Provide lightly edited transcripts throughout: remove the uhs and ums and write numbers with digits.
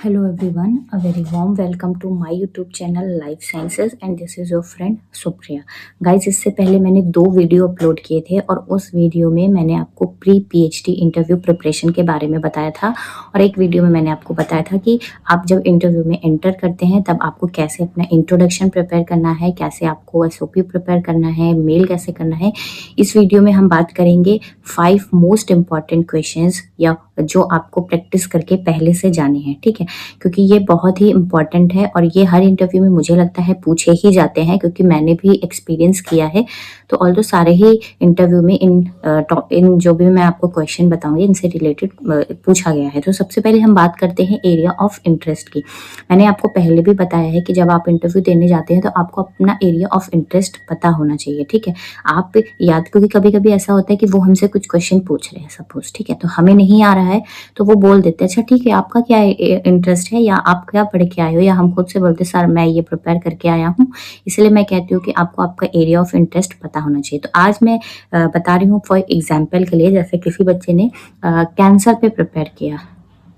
Hello everyone, a very warm welcome to my YouTube channel Life Sciences and this is your friend Supriya. Guys, इससे पहले मैंने 2 video upload किए थे और उस वीडियो में मैंने आपको प्री पीएचडी इंटरव्यू प्रिपरेशन के बारे में बताया था और एक वीडियो में मैंने आपको बताया था कि आप जब इंटरव्यू में एंटर करते हैं तब आपको कैसे अपना इंट्रोडक्शन प्रिपेयर करना है, कैसे आपको एसओपी प्रिपेयर करना है, मेल कैसे करना है। इस वीडियो में हम बात करेंगे 5 मोस्ट इम्पॉर्टेंट क्वेश्चंस या जो आपको प्रैक्टिस करके पहले से जाने हैं, ठीक है, क्योंकि ये बहुत ही इम्पॉर्टेंट है और ये हर इंटरव्यू में मुझे लगता है पूछे ही जाते हैं क्योंकि मैंने भी एक्सपीरियंस किया है। तो ऑल्दो सारे ही इंटरव्यू में इन जो भी मैं आपको क्वेश्चन बताऊंगी इनसे रिलेटेड पूछा गया है। तो सबसे पहले हम बात करते हैं एरिया ऑफ इंटरेस्ट की। मैंने आपको पहले भी बताया है कि जब आप इंटरव्यू देने जाते हैं तो आपको अपना एरिया ऑफ इंटरेस्ट पता होना चाहिए, ठीक है। आप याद, क्योंकि कभी कभी ऐसा होता है कि वो हमसे कुछ क्वेश्चन पूछ रहे हैं सपोज, ठीक है, तो हमें नहीं आ रहा है तो वो बोल देते हैं अच्छा ठीक है आपका क्या इंटरेस्ट है या आप क्या पढ़ के आए हो, या हम खुद से बोलते सर मैं ये प्रिपेयर करके आया हूँ। इसलिए मैं कहती हूँ कि आपको आपका एरिया ऑफ इंटरेस्ट पता होना चाहिए। तो आज मैं बता रही हूँ फॉर एग्जाम्पल के लिए, जैसे किसी बच्चे ने कैंसर पे प्रिपेयर किया,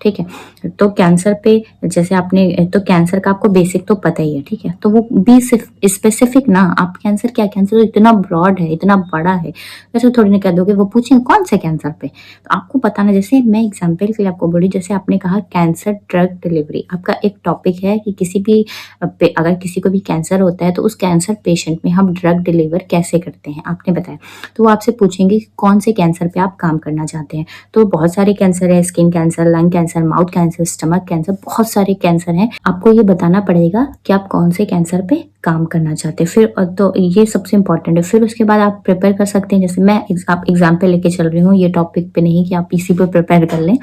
ठीक है, तो कैंसर पे जैसे आपने, तो कैंसर का आपको बेसिक तो पता ही है, ठीक है, तो वो बी स्पेसिफिक ना, आप कैंसर क्या, कैंसर तो इतना ब्रॉड है, इतना बड़ा है, वैसे थोड़ी ना कह दोगे वो पूछेंगे कौन से कैंसर पे, तो आपको बताना। जैसे मैं एग्जांपल के लिए आपको बोली, जैसे आपने कहा कैंसर ड्रग डिलीवरी, आपका एक टॉपिक है कि किसी भी अगर किसी को भी कैंसर होता है तो उस कैंसर पेशेंट में हम ड्रग डिलीवर कैसे करते हैं, आपने बताया। तो वो आपसे पूछेंगे कौन से कैंसर पे आप काम करना चाहते हैं। तो बहुत सारे कैंसर है, skin cancer, lung cancer, mouth cancer, stomach cancer, बहुत सारे कैंसर हैं। आपको ये बताना पड़ेगा कि आप कौन से कैंसर पे काम करना चाहते हैं। फिर तो ये सबसे इंपॉर्टेंट है। फिर उसके बाद आप प्रिपेयर कर सकते हैं, जैसे मैं आप एग्जाम्पल लेके चल रही हूँ, ये टॉपिक पे नहीं कि आप इसी पे प्रिपेयर कर लें,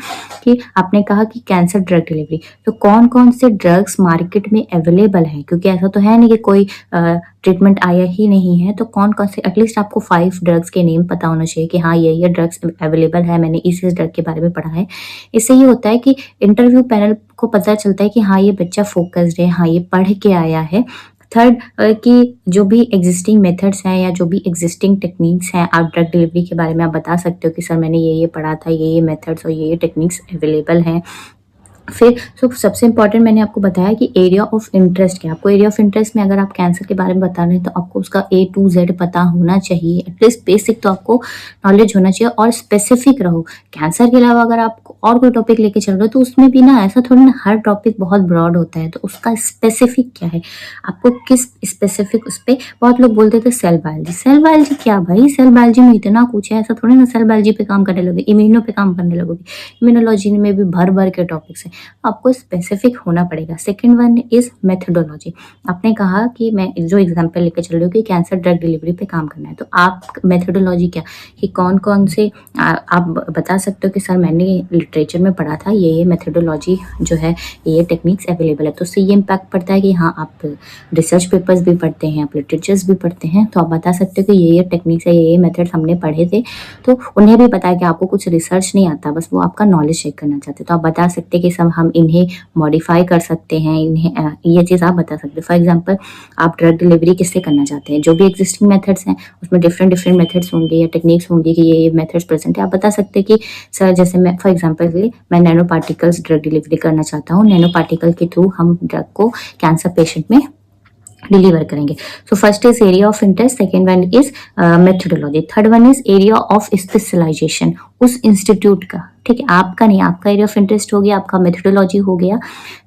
कि आपने कहा कि कैंसर ड्रग डिलीवरी, तो कौन कौन से ड्रग्स मार्केट में अवेलेबल हैं, क्योंकि ऐसा तो है नहीं कि कोई ट्रीटमेंट आया ही नहीं है, तो कौन कौन से, एटलीस्ट आपको 5 ड्रग्स के नेम पता होना चाहिए कि हाँ ये ड्रग्स अवेलेबल है, मैंने इस ड्रग के बारे में पढ़ा है। इससे ये होता है कि इंटरव्यू पैनल को पता चलता है कि हाँ ये बच्चा फोकस्ड है, हाँ ये पढ़ के आया है। थर्ड, कि जो भी एग्जिस्टिंग मेथड्स हैं या जो भी एग्जिस्टिंग टेक्निक्स हैं, आप ड्रग डिलीवरी के बारे में आप बता सकते हो कि सर मैंने ये पढ़ा था, ये मेथड्स और ये टेक्निक्स अवेलेबल हैं। फिर सबसे इंपॉर्टेंट मैंने आपको बताया कि एरिया ऑफ इंटरेस्ट क्या। आपको एरिया ऑफ इंटरेस्ट में अगर आप कैंसर के बारे में बता रहे हैं तो आपको उसका A to Z पता होना चाहिए, एटलीस्ट बेसिक तो आपको नॉलेज होना चाहिए और स्पेसिफिक रहो। कैंसर के अलावा अगर आप और कोई टॉपिक लेके चल रहे हो तो उसमें भी ना ऐसा थोड़ी ना हर टॉपिक बहुत ब्रॉड होता है, तो उसका स्पेसिफिक क्या है, आपको किस स्पेसिफिक उस पर। बहुत लोग बोलते थे सेल बायोलॉजी, सेल बायोलॉजी क्या भाई, सेल बायोलॉजी में इतना कुछ है, ऐसा थोड़ी ना सेल बायोलॉजी पे काम करने लगोगे, इम्यूनो पे काम करने लगोगे, इम्यूनोलॉजी में भी भर भर के टॉपिक्स हैं, आपको स्पेसिफिक होना पड़ेगा। Second one is methodology. आपने कहा कि मैं जो एग्जांपल लेकर चल रही हूँ कि कैंसर ड्रग डिलीवरी पे काम करना है, तो आप मेथडोलॉजी क्या, कि कौन कौन से आप बता सकते हो कि सर मैंने लिटरेचर में पढ़ा था, ये मेथडोलॉजी जो है, ये टेक्निक्स अवेलेबल है। तो उससे ये इम्पैक्ट पड़ता है कि हाँ आप रिसर्च पेपर्स भी पढ़ते हैं, आप लिटरेचर्स भी पढ़ते हैं, तो आप बता सकते हो कि ये टेक्निक्स है, ये मेथड्स हमने पढ़े थे। तो उन्हें भी पता है कि आपको कुछ रिसर्च नहीं आता, बस वो आपका नॉलेज चेक करना चाहते हैं, तो आप बता सकते हैं कि सब हम इन्हें मॉडिफाई कर सकते हैं, इन्हें ये चीज़ आप बता सकते हैं। फॉर एग्जांपल आप ड्रग डिलीवरी किससे करना चाहते हैं, जो भी एग्जिस्टिंग मेथड्स हैं उसमें डिफरेंट मेथड्स होंगे या टेक्निक्स होंगी कि ये मेथड्स प्रेजेंट है। आप बता सकते हैं कि सर जैसे मैं फॉर एग्जांपल के लिए मैं नैनो पार्टिकल्स ड्रग डिलीवरी करना चाहता हूँ, नैनो पार्टिकल के थ्रू हम ड्रग को कैंसर पेशेंट में डिलीवर करेंगे। So first is area of interest, second one is methodology, third one is area of specialisation उस इंस्टीट्यूट का, ठीक है, आपका नहीं, आपका एरिया ऑफ इंटरेस्ट हो गया, आपका मेथडोलॉजी हो गया,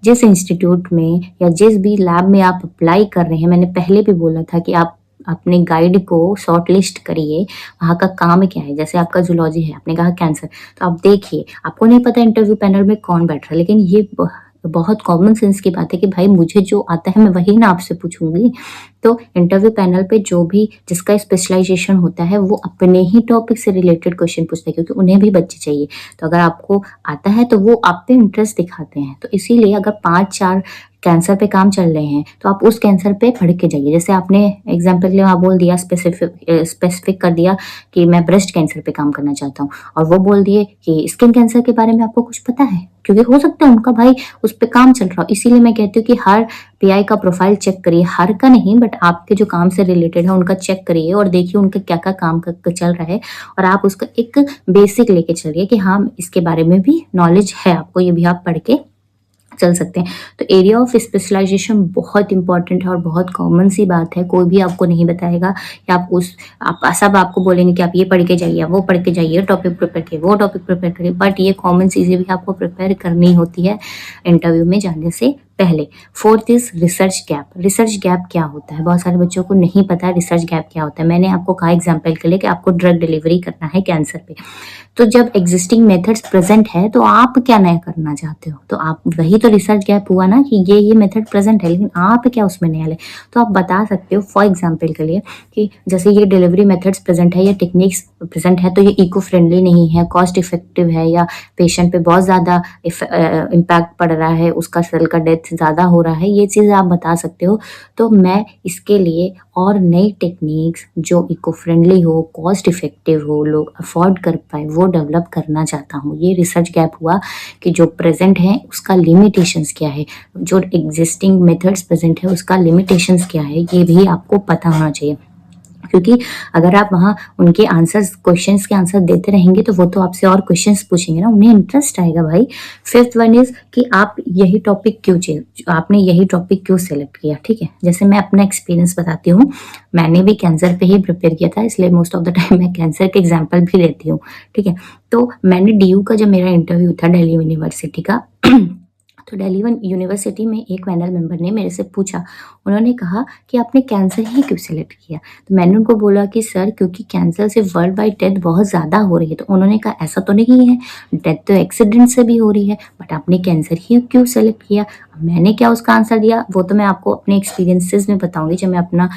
जिस इंस्टीट्यूट में या जिस भी लैब में आप अप्लाई कर रहे हैं। मैंने पहले भी बोला था कि आप अपने गाइड को शॉर्ट लिस्ट करिए, वहाँ का काम क्या है। जैसे आपका जूलॉजी है, आपने कहा कैंसर, तो आप देखिए, आपको नहीं पता इंटरव्यू पैनल में कौन बैठ रहा है, लेकिन ये बहुत कॉमन सेंस की बात है कि भाई मुझे जो आता है मैं वही ना आपसे पूछूंगी। तो इंटरव्यू पैनल पे जो भी जिसका स्पेशलाइजेशन होता है वो अपने ही टॉपिक से रिलेटेड क्वेश्चन पूछते हैं, क्योंकि उन्हें भी बच्चे चाहिए। तो अगर आपको आता है तो वो आप पे इंटरेस्ट दिखाते हैं। तो इसीलिए अगर 5-4 कैंसर पे काम चल रहे हैं तो आप उस कैंसर पे पढ़ के जाइए। जैसे आपने एग्जाम्पल के लिए बोल दिया, स्पेसिफिक कर दिया कि मैं ब्रेस्ट कैंसर पे काम करना चाहता हूँ, और वो बोल दिए कि स्किन कैंसर के बारे में आपको कुछ पता है, क्योंकि हो सकता है उनका भाई उस पर काम चल रहा हो। इसीलिए मैं कहती हूँ कि हर पीआई का प्रोफाइल चेक करिए, हर का नहीं बट आपके जो काम से रिलेटेड है उनका चेक करिए और देखिए उनका क्या क्या काम चल रहा है, और आप उसका एक बेसिक लेके चलिए कि हाँ इसके बारे में भी नॉलेज है आपको, ये भी आप पढ़ के चल सकते हैं। तो एरिया ऑफ स्पेशलाइजेशन बहुत इंपॉर्टेंट है और बहुत कॉमन सी बात है। कोई भी आपको नहीं बताएगा कि आप सब आपको बोलेंगे कि आप ये पढ़ के जाइए, वो पढ़ के जाइए, टॉपिक प्रिपेयर करिए, वो टॉपिक प्रिपेयर करिए, बट ये कॉमन चीज़ें भी आपको प्रिपेयर करनी होती है इंटरव्यू में जाने से पहले। Fourth is research gap. Research gap क्या होता है? बहुत सारे बच्चों को नहीं पता है रिसर्च गैप क्या होता है। मैंने आपको कहा एग्जाम्पल के लिए कि आपको ड्रग डिलीवरी करना है कैंसर पे, तो जब एग्जिस्टिंग मेथड्स प्रेजेंट है तो आप क्या नया करना चाहते हो? तो आप वही तो रिसर्च गैप हुआ ना कि ये मेथड प्रेजेंट है लेकिन आप क्या उसमें नया ले। तो आप बता सकते हो फॉर एग्जाम्पल के लिए कि जैसे ये डिलीवरी मेथड्स प्रेजेंट है, ये टेक्निक्स प्रेजेंट है, तो ये इको फ्रेंडली नहीं है, कॉस्ट इफेक्टिव है, या पेशेंट पे बहुत ज़्यादा इम्पैक्ट पड़ रहा है, उसका सेल का डेथ ज़्यादा हो रहा है, ये चीज़ आप बता सकते हो। तो मैं इसके लिए और नई टेक्निक्स जो इको फ्रेंडली हो, कॉस्ट इफेक्टिव हो, लोग अफोर्ड कर पाए, वो डेवलप करना चाहता हूँ। ये रिसर्च गैप हुआ कि जो प्रेजेंट है उसका लिमिटेशंस क्या है, जो एग्जिस्टिंग मेथड्स प्रेजेंट है उसका लिमिटेशंस क्या है, ये भी आपको पता होना चाहिए। क्योंकि अगर आप वहाँ उनके आंसर्स, क्वेश्चंस के आंसर देते रहेंगे तो वो तो आपसे और क्वेश्चंस पूछेंगे ना, उन्हें इंटरेस्ट आएगा भाई। फिफ्थ वन इज कि आप यही टॉपिक क्यों आपने यही टॉपिक क्यों सेलेक्ट किया। ठीक है, जैसे मैं अपना एक्सपीरियंस बताती हूँ, मैंने भी कैंसर पे ही प्रिपेयर किया था, इसलिए मोस्ट ऑफ द टाइम मैं कैंसर के एग्जाम्पल भी देती हूँ। ठीक है, तो मैंने DU का जब मेरा इंटरव्यू था दिल्ली यूनिवर्सिटी का तो दिल्ली यूनिवर्सिटी में एक पैनल मेंबर ने मेरे से पूछा, उन्होंने कहा कि आपने कैंसर ही क्यों सिलेक्ट किया? तो मैंने उनको बोला कि सर क्योंकि कैंसर से वर्ल्ड वाइड डेथ बहुत ज़्यादा हो रही है। तो उन्होंने कहा ऐसा तो नहीं है, डेथ तो एक्सीडेंट से भी हो रही है, बट आपने कैंसर ही क्यों सेलेक्ट किया? मैंने क्या उसका आंसर दिया वो तो मैं आपको अपने एक्सपीरियंसेस में बताऊंगी, जब मैं अपना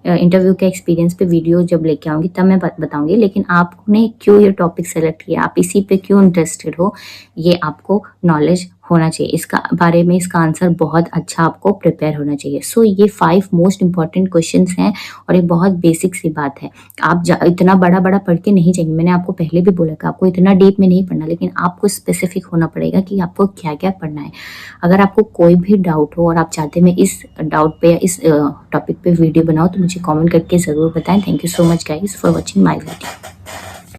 इंटरव्यू के एक्सपीरियंस पे वीडियो जब लेके आऊँगी तब मैं बताऊंगी। लेकिन आपने क्यों ये टॉपिक सेलेक्ट किया, आप इसी पे क्यों इंटरेस्टेड हो, ये आपको नॉलेज होना चाहिए। इसका बारे में इसका आंसर बहुत अच्छा आपको प्रिपेयर होना चाहिए। सो ये 5 मोस्ट इंपॉर्टेंट क्वेश्चंस हैं और ये बहुत बेसिक सी बात है। आप इतना बड़ा बड़ा पढ़ के नहीं जाएंगे, मैंने आपको पहले भी बोला कि आपको इतना डीप में नहीं पढ़ना, लेकिन आपको स्पेसिफिक होना पड़ेगा कि आपको क्या क्या पढ़ना है। अगर आपको कोई भी डाउट हो और आप चाहते मैं इस डाउट पे या इस टॉपिक पे वीडियो बनाऊँ तो मुझे कॉमेंट करके ज़रूर बताएं। Thank you so much guys for watching my video.